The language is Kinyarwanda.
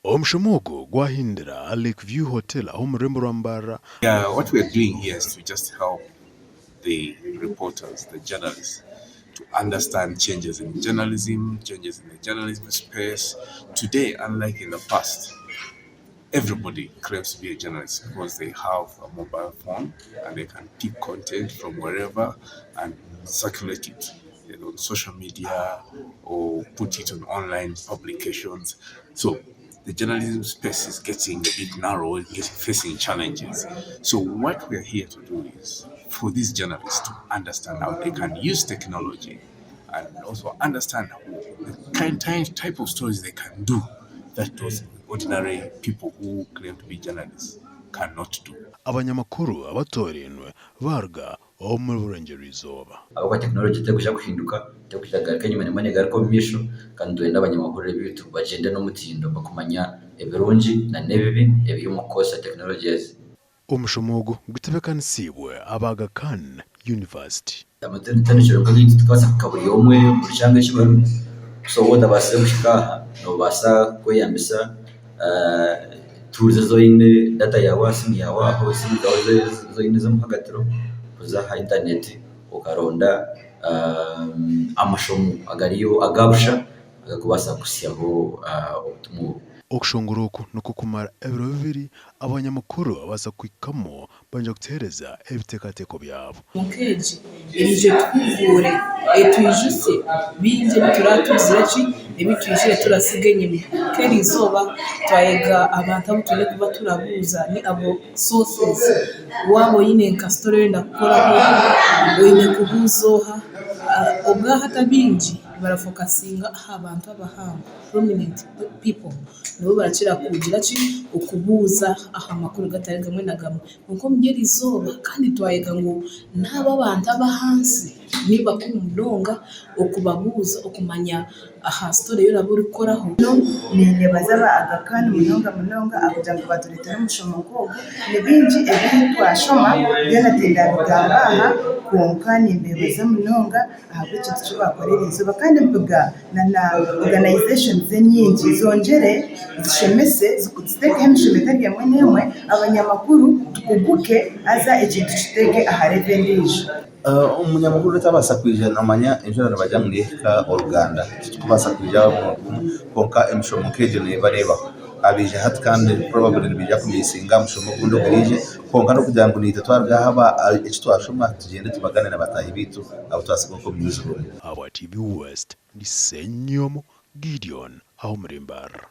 Omushomogo gwahindira Lakeview Hotel aho murembo rwa Mbarara. Yeah, what we're doing here is to just help the reporters, the journalists, to understand changes in journalism, changes in the journalism space. Today, unlike in the past, everybody claims to be a journalist because they have a mobile phone and they can pick content from wherever and circulate it, on social media or put it on online publications. So the journalism space is getting a bit narrow, facing challenges. So what we're here to do is for these journalists to understand how they can use technology and also understand the type of stories they can do that those ordinary people who claim to be journalists cannot do. Abanyamakuru abatorenwe barga aho muri burengerizoba. Abo tekinologiya tegusha guhinduka tegushagarika nyuma nemane gariko misho kandi n'abanyamakuru bitu bagende no mutindo bakumanya ebirungi na nebibi ebyumukosa tekinologiya. Omushomogo gwitebekanisiwe Agacencwire University. Amatanishiro kandi tukasa kaburi omwe mushanga kibaru so woda base gushika no basa koyambisa turuze zoine data yawe simu yawe aho simu zawe zoine zo muhagatiro kuza internet ukaronda amashomo agariyo agabusha agakubasa kusyaho utumu Okushongora nuko kumara ebiro bibiri abanyamakuru abaza kwikamo banje gutereza ebitekateko byabo. Mukeji irije twivure etwijuse binje turatuzira ki ebitwijire turasigenye keri izoba twayega abantu abutune kuba turabuza ni abo sources wabo yine nkastore ndakora oyine kubuzoha obwaha tabinji barafokasinga abantu abahanga prominent people no barakira kugira ki ukubuza amakuru gatari gamwe na gamwe nuko mugera izoba kandi twayega ngo naba abantu abahansi niba kumudonga okubabuza okumanya aha story yo naburi koraho no nene bazaba agakana munonga akujango batureta n'umushomogo nebinji ebintu twashoma byanatenda bigamba aha konkani imbebaza munonga ahabwe kintu cyo bakorera izuba kandi mvuga na organization zenyingi zongere zishemese zikutsteke hemshemeta byamwe nemwe abanyamakuru tukubuke aza ikintu kitege aha revenue. Umunyamakuru tabasa kwijana amanya injana bajya muri ka Uganda tukubasa kujya konka emishomo keje ne bareba abije hat kandi probably bijya kumisinga mushomo kundo kirije konka no kugira ngo nite twarga haba icyo twashoma tugende tubagane n'abatahi bitu abo twasiko ko newsroom. Aba TV West ni Senyomo Gideon aho muri Mbarara.